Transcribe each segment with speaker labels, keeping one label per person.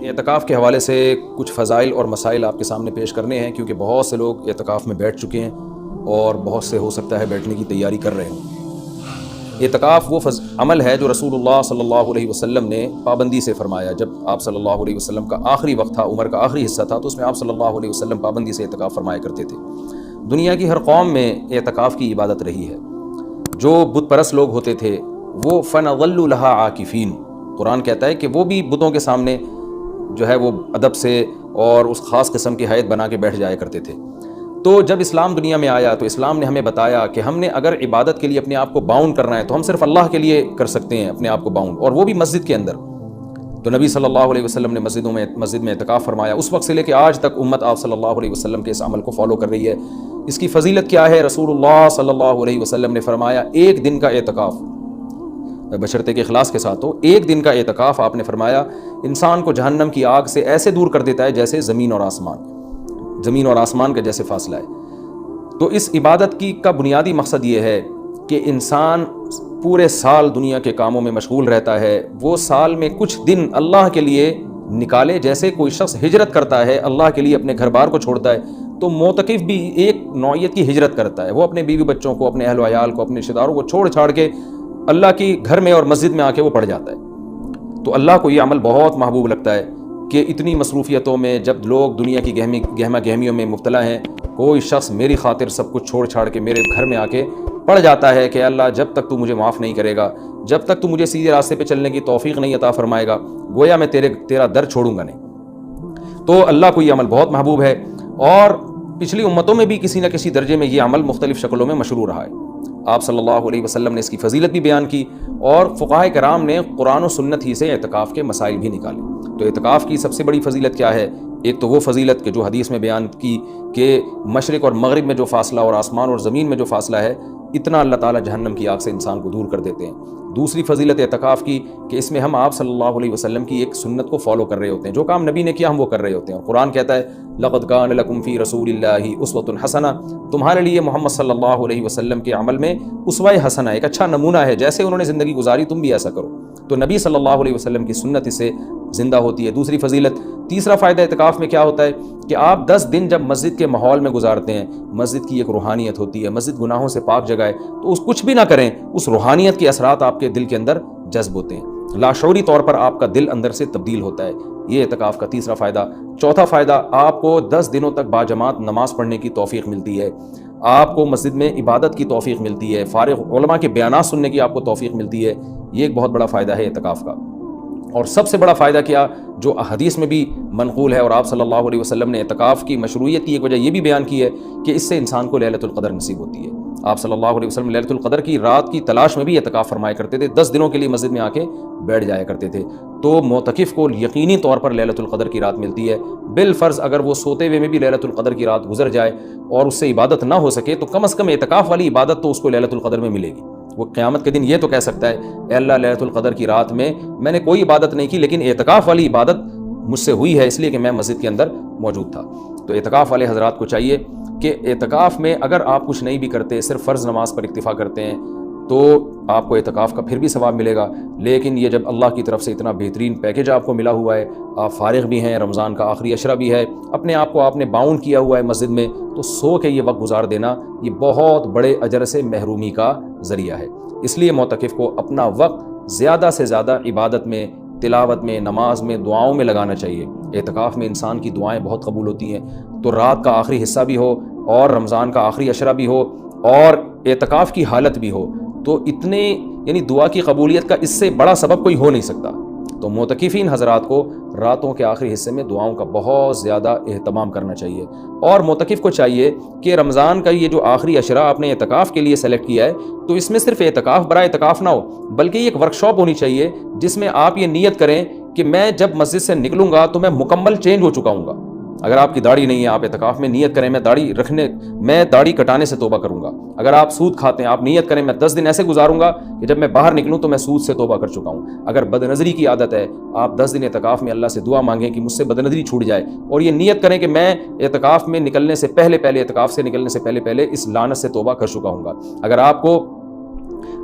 Speaker 1: اعتکاف کے حوالے سے کچھ فضائل اور مسائل آپ کے سامنے پیش کرنے ہیں، کیونکہ بہت سے لوگ اعتکاف میں بیٹھ چکے ہیں اور بہت سے ہو سکتا ہے بیٹھنے کی تیاری کر رہے ہوں۔ اعتکاف وہ عمل ہے جو رسول اللہ صلی اللہ علیہ وسلم نے پابندی سے فرمایا۔ جب آپ صلی اللہ علیہ وسلم کا آخری وقت تھا، عمر کا آخری حصہ تھا، تو اس میں آپ صلی اللہ علیہ وسلم پابندی سے اعتکاف فرمایا کرتے تھے۔ دنیا کی ہر قوم میں اعتکاف کی عبادت رہی ہے۔ جو بت پرست لوگ ہوتے تھے وہ فَنَظَلُّ لَهَا عَاكِفِينَ، قرآن کہتا ہے کہ وہ بھی بتوں کے سامنے جو ہے وہ ادب سے اور اس خاص قسم کی حیت بنا کے بیٹھ جایا کرتے تھے۔ تو جب اسلام دنیا میں آیا تو اسلام نے ہمیں بتایا کہ ہم نے اگر عبادت کے لیے اپنے آپ کو باؤنڈ کرنا ہے تو ہم صرف اللہ کے لیے کر سکتے ہیں اپنے آپ کو باؤنڈ، اور وہ بھی مسجد کے اندر۔ تو نبی صلی اللہ علیہ وسلم نے مسجد میں اعتکاف فرمایا۔ اس وقت سے لے کے آج تک امت آپ صلی اللہ علیہ وسلم کے اس عمل کو فالو کر رہی ہے۔ اس کی فضیلت کیا ہے؟ رسول اللہ صلی اللہ علیہ وسلم نے فرمایا ایک دن کا اعتکاف، بشرطے کے اخلاص کے ساتھ ہو، ایک دن کا اعتکاف آپ نے فرمایا انسان کو جہنم کی آگ سے ایسے دور کر دیتا ہے جیسے زمین اور آسمان کا جیسے فاصلہ ہے۔ تو اس عبادت کا بنیادی مقصد یہ ہے کہ انسان پورے سال دنیا کے کاموں میں مشغول رہتا ہے، وہ سال میں کچھ دن اللہ کے لیے نکالے۔ جیسے کوئی شخص ہجرت کرتا ہے اللہ کے لیے، اپنے گھر بار کو چھوڑتا ہے، تو معتکف بھی ایک نوعیت کی ہجرت کرتا ہے۔ وہ اپنے بیوی بچوں کو، اپنے اہل و عیال کو، اپنے رشتہ داروں کو چھوڑ چھاڑ کے اللہ کی گھر میں اور مسجد میں آ کے وہ پڑ جاتا ہے۔ تو اللہ کو یہ عمل بہت محبوب لگتا ہے کہ اتنی مصروفیتوں میں جب لوگ دنیا کی گہما گہمیوں میں مبتلا ہیں، کوئی شخص میری خاطر سب کچھ چھوڑ چھاڑ کے میرے گھر میں آ کے پڑ جاتا ہے کہ اللہ جب تک تو مجھے معاف نہیں کرے گا، جب تک تو مجھے سیدھے راستے پہ چلنے کی توفیق نہیں عطا فرمائے گا، گویا میں تیرا در چھوڑوں گا نہیں۔ تو اللہ کو یہ عمل بہت محبوب ہے، اور پچھلی امتوں میں بھی کسی نہ کسی درجے میں یہ عمل مختلف شکلوں میں مشروع رہا ہے۔ آپ صلی اللہ علیہ وسلم نے اس کی فضیلت بھی بیان کی، اور فقہائے کرام نے قرآن و سنت ہی سے اعتکاف کے مسائل بھی نکالے۔ تو اعتکاف کی سب سے بڑی فضیلت کیا ہے؟ ایک تو وہ فضیلت کہ جو حدیث میں بیان کی کہ مشرق اور مغرب میں جو فاصلہ اور آسمان اور زمین میں جو فاصلہ ہے، اتنا اللہ تعالیٰ جہنم کی آگ سے انسان کو دور کر دیتے ہیں۔ دوسری فضیلت اعتکاف کی کہ اس میں ہم آپ صلی اللہ علیہ وسلم کی ایک سنت کو فالو کر رہے ہوتے ہیں۔ جو کام نبی نے کیا ہم وہ کر رہے ہوتے ہیں، اور قرآن کہتا ہے لَقَدْ كَانَ لَكُمْ فِي رَسُولِ اللَّهِ أُسْوَةٌ حَسَنَةٌ، تمہارے لیے محمد صلی اللہ علیہ وسلم کے عمل میں اسوہ حسنہ، ایک اچھا نمونہ ہے، جیسے انہوں نے زندگی گزاری تم بھی ایسا کرو۔ تو نبی صلی اللہ علیہ وسلم کی سنت اس سے زندہ ہوتی ہے۔ دوسری فضیلت، تیسرا فائدہ اعتکاف میں کیا ہوتا ہے کہ آپ 10 دن جب مسجد کے ماحول میں گزارتے ہیں، مسجد کی ایک روحانیت ہوتی ہے، مسجد گناہوں سے پاک جگہ ہے، تو اس کچھ بھی نہ کریں، اس روحانیت کے اثرات آپ کے دل کے اندر جذب ہوتے ہیں، لاشعوری طور پر آپ کا دل اندر سے تبدیل ہوتا ہے۔ یہ اعتکاف کا تیسرا فائدہ۔ چوتھا فائدہ، آپ کو 10 دنوں تک باجماعت نماز پڑھنے کی توفیق ملتی ہے، آپ کو مسجد میں عبادت کی توفیق ملتی ہے، فارغ علماء کے بیانات سننے کی آپ کو توفیق ملتی ہے۔ یہ ایک بہت بڑا فائدہ ہے اعتکاف کا۔ اور سب سے بڑا فائدہ کیا، جو حدیث میں بھی منقول ہے، اور آپ صلی اللہ علیہ وسلم نے اعتکاف کی مشروعیت کی ایک وجہ یہ بھی بیان کی ہے کہ اس سے انسان کو لیلۃ القدر نصیب ہوتی ہے۔ آپ صلی اللہ علیہ وسلم لیلۃ القدر کی رات کی تلاش میں بھی اعتکاف فرمایا کرتے تھے، 10 دنوں کے لیے مسجد میں آ کے بیٹھ جایا کرتے تھے۔ تو معتکف کو یقینی طور پر لیلۃ القدر کی رات ملتی ہے۔ بالفرض اگر وہ سوتے ہوئے میں بھی لیلۃ القدر کی رات گزر جائے اور اس سے عبادت نہ ہو سکے، تو کم از کم اعتکاف والی عبادت تو اس کو لیلۃ القدر میں ملے گی۔ وہ قیامت کے دن یہ تو کہہ سکتا ہے اے اللہ لیلۃ القدر کی رات میں میں نے کوئی عبادت نہیں کی، لیکن اعتکاف والی عبادت مجھ سے ہوئی ہے، اس لیے کہ میں مسجد کے اندر موجود تھا۔ تو اعتکاف والے حضرات کو چاہیے کہ اعتکاف میں اگر آپ کچھ نہیں بھی کرتے، صرف فرض نماز پر اکتفا کرتے ہیں، تو آپ کو اعتکاف کا پھر بھی ثواب ملے گا۔ لیکن یہ جب اللہ کی طرف سے اتنا بہترین پیکیج آپ کو ملا ہوا ہے، آپ فارغ بھی ہیں، رمضان کا آخری عشرہ بھی ہے، اپنے آپ کو آپ نے باؤنڈ کیا ہوا ہے مسجد میں، تو سو کے یہ وقت گزار دینا یہ بہت بڑے اجر سے محرومی کا ذریعہ ہے۔ اس لیے معتکف کو اپنا وقت زیادہ سے زیادہ عبادت میں، تلاوت میں، نماز میں، دعاؤں میں لگانا چاہیے۔ اعتکاف میں انسان کی دعائیں بہت قبول ہوتی ہیں۔ تو رات کا آخری حصہ بھی ہو، اور رمضان کا آخری عشرہ بھی ہو، اور اعتکاف کی حالت بھی ہو، تو اتنے یعنی دعا کی قبولیت کا اس سے بڑا سبب کوئی ہو نہیں سکتا۔ تو معتکفین حضرات کو راتوں کے آخری حصے میں دعاؤں کا بہت زیادہ اہتمام کرنا چاہیے، اور معتکف کو چاہیے کہ رمضان کا یہ جو آخری عشرہ آپ نے اعتکاف کے لیے سلیکٹ کیا ہے، تو اس میں صرف اعتکاف برائے اعتکاف نہ ہو، بلکہ یہ ایک ورکشاپ ہونی چاہیے جس میں آپ یہ نیت کریں کہ میں جب مسجد سے نکلوں گا تو میں مکمل چینج ہو چکا ہوں گا۔ اگر آپ کی داڑھی نہیں ہے، آپ اعتکاف میں نیت کریں میں داڑھی کٹانے سے توبہ کروں گا۔ اگر آپ سود کھاتے ہیں، آپ نیت کریں میں 10 دن ایسے گزاروں گا کہ جب میں باہر نکلوں تو میں سود سے توبہ کر چکا ہوں۔ اگر بدنظری کی عادت ہے، آپ 10 دن اعتکاف میں اللہ سے دعا مانگیں کہ مجھ سے بدنظری چھوٹ جائے، اور یہ نیت کریں کہ میں اعتکاف میں نکلنے سے پہلے اعتکاف سے نکلنے سے پہلے اس لعنت سے توبہ کر چکا ہوں گا۔ اگر آپ کو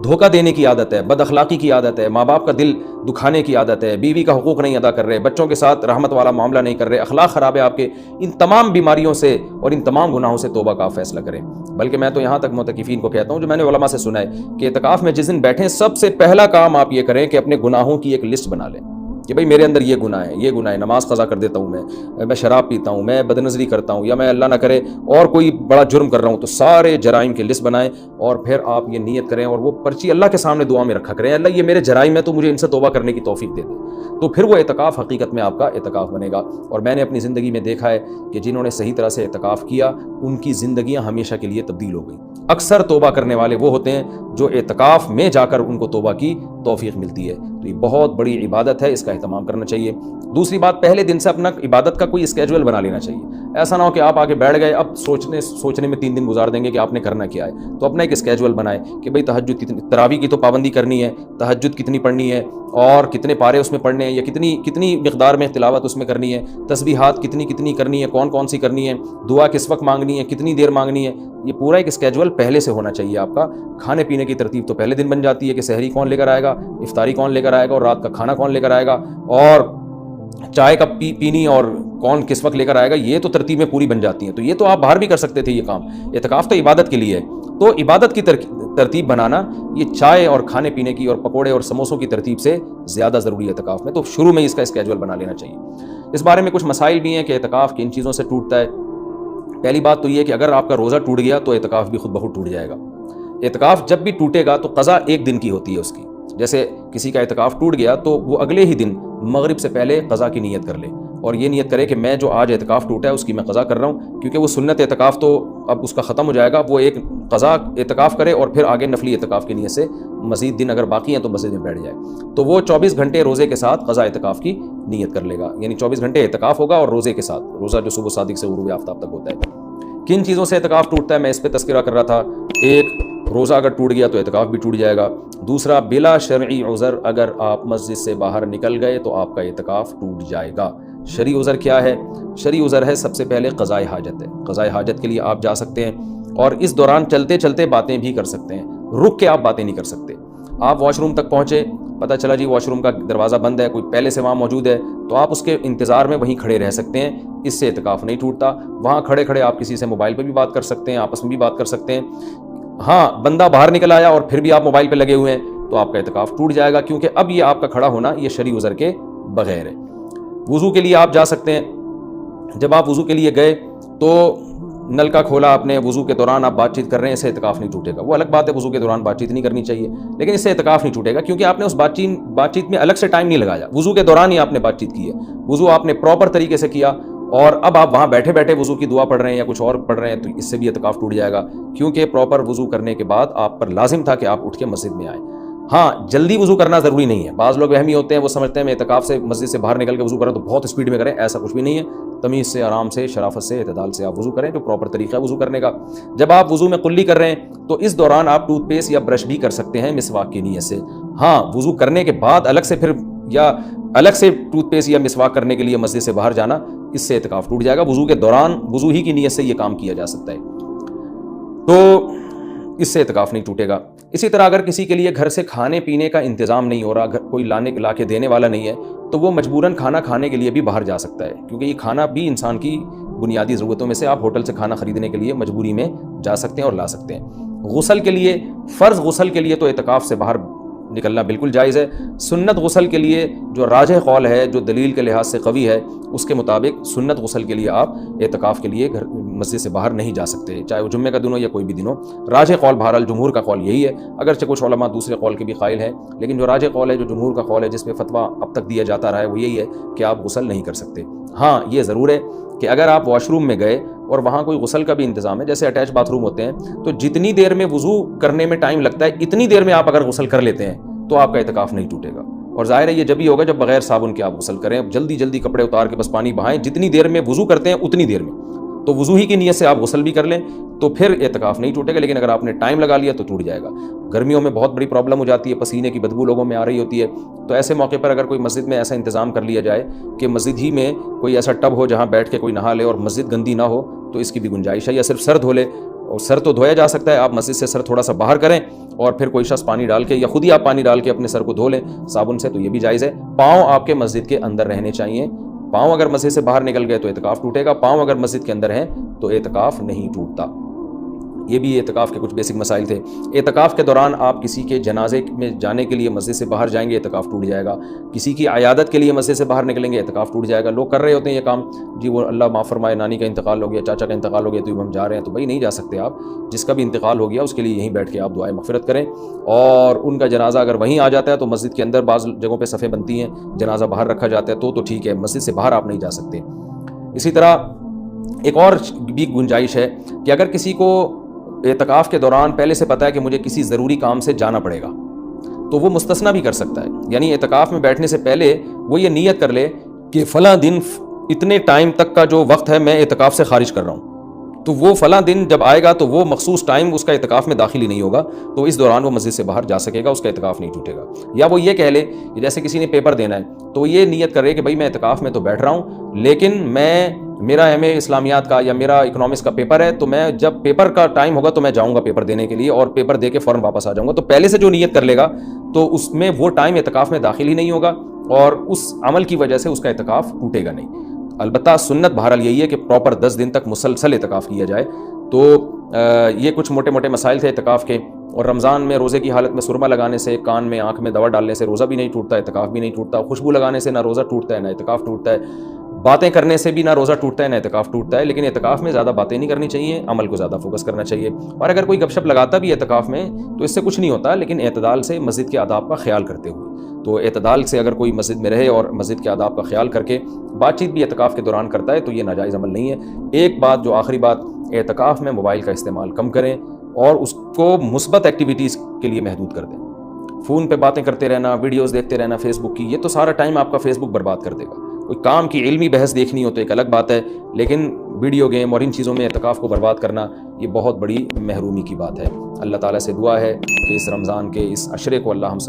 Speaker 1: دھوکہ دینے کی عادت ہے, بد اخلاقی کی عادت ہے, ماں باپ کا دل دکھانے کی عادت ہے, بیوی کا حقوق نہیں ادا کر رہے, بچوں کے ساتھ رحمت والا معاملہ نہیں کر رہے, اخلاق خراب ہے آپ کے, ان تمام بیماریوں سے اور ان تمام گناہوں سے توبہ کا فیصلہ کریں. بلکہ میں تو یہاں تک معتکفین کو کہتا ہوں, جو میں نے علماء سے سنا ہے, کہ اعتکاف میں جس دن بیٹھیں سب سے پہلا کام آپ یہ کریں کہ اپنے گناہوں کی ایک لسٹ بنا لیں کہ بھئی میرے اندر یہ گناہ ہے, یہ گناہ ہے, نماز قضا کر دیتا ہوں, میں شراب پیتا ہوں, میں بدنظری کرتا ہوں, یا میں اللہ نہ کرے اور کوئی بڑا جرم کر رہا ہوں. تو سارے جرائم کی لسٹ بنائیں اور پھر آپ یہ نیت کریں اور وہ پرچی اللہ کے سامنے دعا میں رکھا کریں, اللہ یہ میرے جرائم ہے تو مجھے ان سے توبہ کرنے کی توفیق دے دے. تو پھر وہ اعتکاف حقیقت میں آپ کا اعتکاف بنے گا. اور میں نے اپنی زندگی میں دیکھا ہے کہ جنہوں نے صحیح طرح سے اعتکاف کیا ان کی زندگیاں ہمیشہ کے لیے تبدیل ہو گئیں. اکثر توبہ کرنے والے وہ ہوتے ہیں جو اعتکاف میں جا کر ان کو توبہ کی توفیق ملتی ہے. تو یہ بہت بڑی عبادت ہے, اس کا اہتمام کرنا چاہیے. دوسری بات, پہلے دن سے اپنا عبادت کا کوئی اسکیجول بنا لینا چاہیے. ایسا نہ ہو کہ آپ آگے بیٹھ گئے, اب سوچنے میں 3 دن گزار دیں گے کہ آپ نے کرنا کیا ہے. تو اپنا ایک اسکیجول بنائیں کہ بھئی تہجد کتنی, تراویح کی تو پابندی کرنی ہے, تہجد کتنی پڑھنی ہے اور کتنے پارے اس میں پڑھنے ہیں, یا کتنی مقدار میں تلاوت اس میں کرنی ہے, تسبیحات کتنی کرنی ہے, کون سی کرنی ہے, دعا کس وقت مانگنی ہے, کتنی دیر مانگنی ہے. یہ پورا ایک اسکیجول پہلے سے ہونا چاہیے آپ کا. کھانے پینے کی ترتیب تو پہلے دن بن جاتی ہے کہ سحری کون لے کر آئے گا, افطاری کون لے کر آئے گا, اور رات کا کھانا کون لے کر آئے گا, اور چائے کب پینی اور کون کس وقت لے کر آئے گا. یہ تو ترتیبیں پوری بن جاتی ہیں. تو یہ تو آپ باہر بھی کر سکتے تھے یہ کام. اعتکاف تو عبادت کے لیے ہے, تو عبادت کی ترتیب بنانا یہ چائے اور کھانے پینے کی اور پکوڑے اور سموسوں کی ترتیب سے زیادہ ضروری ہے اعتکاف میں. تو شروع میں اس کا اسکیجول بنا لینا چاہیے. اس بارے میں کچھ مسائل بھی ہیں کہ اعتکاف کن چیزوں سے ٹوٹتا ہے. پہلی بات تو یہ کہ اگر آپ کا روزہ ٹوٹ گیا تو اعتکاف بھی خود بخود ٹوٹ جائے گا. اعتکاف جب بھی ٹوٹے گا تو قضا 1 دن کی ہوتی ہے اس کی. جیسے کسی کا اعتکاف ٹوٹ گیا تو وہ اگلے ہی دن مغرب سے پہلے قضا کی نیت کر لے اور یہ نیت کرے کہ میں جو آج اعتکاف ٹوٹا ہے اس کی میں قضا کر رہا ہوں, کیونکہ وہ سنت اعتکاف تو اب اس کا ختم ہو جائے گا. وہ ایک قضا اعتکاف کرے اور پھر آگے نفلی اعتکاف کی نیت سے مزید دن اگر باقی ہیں تو مسجد میں بیٹھ جائے. تو وہ 24 گھنٹے روزے کے ساتھ قضا اعتکاف کی نیت کر لے گا, یعنی 24 گھنٹے اعتکاف ہوگا اور روزے کے ساتھ, روزہ جو صبح صادق سے غروب آفتاب تک ہوتا ہے. کن چیزوں سے اعتکاف ٹوٹتا ہے میں اس پہ تذکرہ کر رہا تھا. ایک, روزہ اگر ٹوٹ گیا تو اعتکاف بھی ٹوٹ جائے گا. دوسرا, بلا شرعی عذر اگر آپ مسجد سے باہر نکل گئے تو آپ کا اعتکاف ٹوٹ جائے گا. شرعی عذر کیا ہے؟ شرعی عذر ہے سب سے پہلے قضاء حاجت ہے. قضاء حاجت کے لیے آپ جا سکتے ہیں اور اس دوران چلتے چلتے باتیں بھی کر سکتے ہیں. رک کے آپ باتیں نہیں کر سکتے. آپ واش روم تک پہنچے, پتہ چلا جی واش روم کا دروازہ بند ہے, کوئی پہلے سے وہاں موجود ہے, تو آپ اس کے انتظار میں وہیں کھڑے رہ سکتے ہیں. اس سے اعتکاف نہیں ٹوٹتا. وہاں کھڑے کھڑے آپ کسی سے موبائل پہ بھی بات کر سکتے ہیں, آپس میں بھی بات کر سکتے ہیں. ہاں, بندہ باہر نکل آیا اور پھر بھی آپ موبائل پہ لگے ہوئے ہیں تو آپ کا اعتکاف ٹوٹ جائے گا, کیونکہ اب یہ آپ کا کھڑا ہونا یہ شرعی عذر کے بغیر ہے. وضو کے لیے آپ جا سکتے ہیں. جب آپ وضو کے لیے گئے تو نل کا کھولا آپ نے, وضو کے دوران آپ بات چیت کر رہے ہیں, اس سے اعتکاف نہیں ٹوٹے گا. وہ الگ بات ہے وضو کے دوران بات چیت نہیں کرنی چاہیے, لیکن اس سے اعتکاف نہیں ٹوٹے گا کیونکہ آپ نے اس بات چیت میں الگ سے ٹائم نہیں لگایا. وضو کے دوران ہی آپ نے بات چیت کی ہے, وضو آپ نے پراپر طریقے سے کیا, اور اب آپ وہاں بیٹھے بیٹھے وضو کی دعا پڑھ رہے ہیں یا کچھ اور پڑھ رہے ہیں تو اس سے بھی اعتکاف ٹوٹ جائے گا, کیونکہ پراپر وضو کرنے کے بعد آپ پر لازم تھا کہ آپ اٹھ کے مسجد میں آئیں. ہاں, جلدی وضو کرنا ضروری نہیں ہے. بعض لوگ وہمی ہوتے ہیں, وہ سمجھتے ہیں میں اعتکاف سے مسجد سے باہر نکل کے وضو کریں تو بہت اسپیڈ میں کریں. ایسا کچھ بھی نہیں ہے. تمیز سے, آرام سے, شرافت سے, اعتدال سے آپ وضو کریں, جو پراپر طریقہ ہے وضو کرنے کا. جب آپ وضو میں قلی کر رہے ہیں تو اس دوران آپ ٹوتھ پیسٹ یا برش بھی کر سکتے ہیں مسواک کی نیت سے. ہاں, وضو کرنے کے بعد الگ سے ٹوتھ پیسٹ یا مسواک کرنے کے لیے مسجد سے باہر جانا, اس سے اعتکاف ٹوٹ جائے گا. وضو کے دوران وضو ہی کی نیت سے یہ کام کیا جا سکتا ہے, تو اس سے اعتکاف نہیں ٹوٹے گا. اسی طرح اگر کسی کے لیے گھر سے کھانے پینے کا انتظام نہیں ہو رہا, کوئی لا کے دینے والا نہیں ہے, تو وہ مجبوراً کھانا کھانے کے لیے بھی باہر جا سکتا ہے, کیونکہ یہ کھانا بھی انسان کی بنیادی ضرورتوں میں سے. آپ ہوٹل سے کھانا خریدنے کے لیے مجبوری میں جا سکتے ہیں اور لا سکتے ہیں. غسل کے لیے, فرض غسل کے لیے تو اعتکاف سے باہر نکلنا بالکل جائز ہے. سنت غسل کے لیے جو راجح قول ہے, جو دلیل کے لحاظ سے قوی ہے, اس کے مطابق سنت غسل کے لیے آپ اعتکاف کے لیے مسجد سے باہر نہیں جا سکتے, چاہے وہ جمعے کا دن ہو یا کوئی بھی دن ہو. راجح قول بہرحال جمہور کا قول یہی ہے, اگرچہ کچھ علماء دوسرے قول کے بھی قائل ہیں, لیکن جو راجح قول ہے, جو جمہور کا قول ہے, جس پہ فتویٰ اب تک دیا جاتا رہا ہے, وہ یہی ہے کہ آپ غسل نہیں کر سکتے. ہاں, یہ ضرور ہے کہ اگر آپ واش روم میں گئے اور وہاں کوئی غسل کا بھی انتظام ہے, جیسے اٹیچ باتھ روم ہوتے ہیں, تو جتنی دیر میں وضو کرنے میں ٹائم لگتا ہے اتنی دیر میں آپ اگر غسل کر لیتے ہیں تو آپ کا اعتکاف نہیں ٹوٹے گا. اور ظاہر ہے یہ جب ہی ہوگا جب بغیر صابن کے آپ غسل کریں, جلدی جلدی کپڑے اتار کے بس پانی بہائیں, جتنی دیر میں وضو کرتے ہیں اتنی دیر میں, تو وضو ہی کی نیت سے آپ غسل بھی کر لیں تو پھر اعتکاف نہیں ٹوٹے گا. لیکن اگر آپ نے ٹائم لگا لیا تو ٹوٹ جائے گا. گرمیوں میں بہت بڑی پرابلم ہو جاتی ہے, پسینے کی بدبو لوگوں میں آ رہی ہوتی ہے, تو ایسے موقع پر اگر کوئی مسجد میں ایسا انتظام کر لیا جائے کہ مسجد ہی میں کوئی ایسا ٹب ہو جہاں بیٹھ کے کوئی نہا لے اور مسجد گندی نہ ہو, تو اس کی بھی گنجائش ہے. یا صرف سر دھو لے اور سر تو دھویا جا سکتا ہے، آپ مسجد سے سر تھوڑا سا باہر کریں اور پھر کوئی شخص پانی ڈال کے یا خود ہی آپ پانی ڈال کے اپنے سر کو دھو لیں صابن سے، تو یہ بھی جائز ہے۔ پاؤں آپ کے مسجد کے اندر رہنے چاہیے، پاؤں اگر مسجد سے باہر نکل گئے تو اعتکاف ٹوٹے گا، پاؤں اگر مسجد کے اندر ہیں تو اعتکاف نہیں ٹوٹتا۔ یہ بھی اعتکاف کے کچھ بیسک مسائل تھے۔ اعتکاف کے دوران آپ کسی کے جنازے میں جانے کے لیے مسجد سے باہر جائیں گے، اعتکاف ٹوٹ جائے گا۔ کسی کی عیادت کے لیے مسجد سے باہر نکلیں گے، اعتکاف ٹوٹ جائے گا۔ لوگ کر رہے ہوتے ہیں یہ کام، جی وہ اللہ معاف فرمائے نانی کا انتقال ہو گیا، چاچا کا انتقال ہو گیا تو ہم جا رہے ہیں، تو بھائی نہیں جا سکتے آپ۔ جس کا بھی انتقال ہو گیا اس کے لیے یہیں بیٹھ کے آپ دعائے مغفرت کریں، اور ان کا جنازہ اگر وہیں آ جاتا ہے تو مسجد کے اندر بعض جگہوں پہ صفیں بنتی ہیں، جنازہ باہر رکھا جاتا ہے تو ٹھیک ہے، مسجد سے باہر آپ نہیں جا سکتے۔ اسی طرح ایک اور بھی گنجائش ہے کہ اگر کسی کو اعتکاف کے دوران پہلے سے پتہ ہے کہ مجھے کسی ضروری کام سے جانا پڑے گا تو وہ مستثنی بھی کر سکتا ہے، یعنی اعتکاف میں بیٹھنے سے پہلے وہ یہ نیت کر لے کہ فلاں دن اتنے ٹائم تک کا جو وقت ہے میں اعتکاف سے خارج کر رہا ہوں، تو وہ فلاں دن جب آئے گا تو وہ مخصوص ٹائم اس کا اعتکاف میں داخل ہی نہیں ہوگا، تو اس دوران وہ مسجد سے باہر جا سکے گا، اس کا اعتکاف نہیں ٹوٹے گا۔ یا وہ یہ کہہ لے کہ جیسے کسی نے پیپر دینا ہے تو یہ نیت کرے کہ بھائی میں اعتکاف میں تو بیٹھ رہا ہوں، لیکن میرا ایم اے اسلامیات کا یا میرا اکنامکس کا پیپر ہے، تو میں جب پیپر کا ٹائم ہوگا تو میں جاؤں گا پیپر دینے کے لیے، اور پیپر دے کے فوراً واپس آ جاؤں گا، تو پہلے سے جو نیت کر لے گا تو اس میں وہ ٹائم اعتکاف میں داخل ہی نہیں ہوگا، اور اس عمل کی وجہ سے اس کا اعتکاف ٹوٹے گا نہیں۔ البتہ سنت بہرحال یہی ہے کہ پراپر 10 دن تک مسلسل اعتکاف کیا جائے۔ تو یہ کچھ موٹے موٹے مسائل تھے اعتکاف کے۔ اور رمضان میں روزے کی حالت میں سرما لگانے سے، کان میں آنکھ میں دوا ڈالنے سے روزہ بھی نہیں ٹوٹتا، اعتکاف بھی نہیں ٹوٹتا۔ خوشبو لگانے سے نہ روزہ ٹوٹتا ہے نہ اعتکاف ٹوٹتا ہے۔ باتیں کرنے سے بھی نہ روزہ ٹوٹتا ہے نہ اعتکاف ٹوٹتا ہے، لیکن اعتکاف میں زیادہ باتیں نہیں کرنی چاہیے، عمل کو زیادہ فوکس کرنا چاہیے۔ اور اگر کوئی گپ شپ لگاتا بھی اعتکاف میں تو اس سے کچھ نہیں ہوتا، لیکن اعتدال سے مسجد کے آداب کا خیال کرتے ہوئے۔ تو اعتدال سے اگر کوئی مسجد میں رہے اور مسجد کے آداب کا خیال کر کے بات چیت بھی اعتکاف کے دوران کرتا ہے تو یہ ناجائز عمل نہیں ہے۔ ایک بات جو آخری بات، اعتکاف میں موبائل کا استعمال کم کریں اور اس کو مثبت ایکٹیویٹیز کے لیے محدود کر دیں۔ فون پہ باتیں کرتے رہنا، ویڈیوز دیکھتے رہنا فیس بک کی، یہ تو سارا ٹائم آپ کا فیس بک برباد کر دے گا۔ کوئی کام کی علمی بحث دیکھنی ہو تو ایک الگ بات ہے، لیکن ویڈیو گیم اور ان چیزوں میں اعتکاف کو برباد کرنا یہ بہت بڑی محرومی کی بات ہے۔ اللہ تعالیٰ سے دعا ہے کہ اس رمضان کے اس عشرے کو اللہ ہم سب